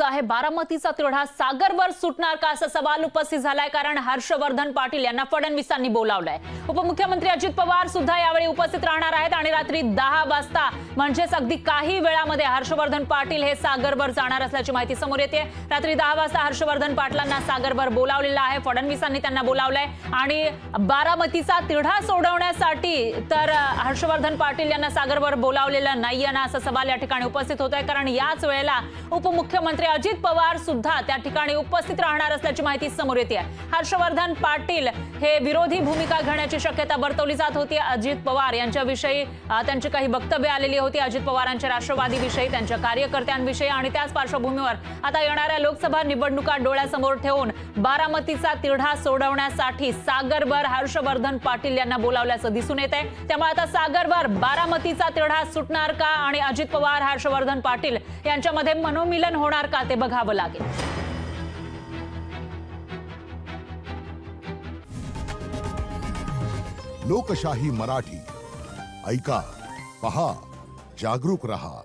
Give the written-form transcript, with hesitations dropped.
आहे बारामतीचा तिढा सागरवर सुटणार का असा सवाल उपस्थित झालाय, कारण हर्षवर्धन पाटील यांना फडणवीसांनी बोलावलंय। उपमुख्यमंत्री अजित पवार सुद्धा यावेळी उपस्थित राहणार आहेत आणि रात्री 10 वाजता म्हणजेच अगदी काही वेळामध्ये हर्षवर्धन पाटील हे सागरवर जाणार असल्याची माहिती समोर येते। रात्री 10 वाजता हर्षवर्धन पाटलांना सागरवर बोलावलेलं आहे, फडणवीसांनी त्यांना बोलावलंय आणि बारामतीचा तिढा सोडवण्यासाठी तर हर्षवर्धन पाटील यांना सागरवर बोलावलेलं नाहीये ना असा सवाल या ठिकाणी उपस्थित होतोय, कारण याच वेळेला उपमुख्यमंत्री अजित पवार सुद्धा त्या ठिकाणी उपस्थित राहणार असल्याची माहिती समोर येते। हर्षवर्धन पाटील हे विरोधी भूमिका घेण्याची शक्यता वर्तवली जात होती। अजित पवार यांच्याविषयी त्यांची काही वक्तव्य आलेली होती, अजित पवारांच्या राष्ट्रवादीविषयी, त्यांच्या कार्यकर्त्यांविषयी, आणि त्याच पार्श्वभूमीवर आता येणाऱ्या लोकसभा निवडणुका डोळ्यासमोर ठेवून बारामतीचा तिढा सोडवण्यासाठी सागरवर हर्षवर्धन पाटील यांना बोलावल्याचं दिसून येत आहे। त्यामुळे आता सागरवर बारामतीचा तिढा सुटणार का आणि अजित पवार हर्षवर्धन पाटील यांच्यामध्ये मनोमिलन होणार का ते बघावं लागेल। लोकशाही मराठी ऐका, पहा, जागरूक रहा।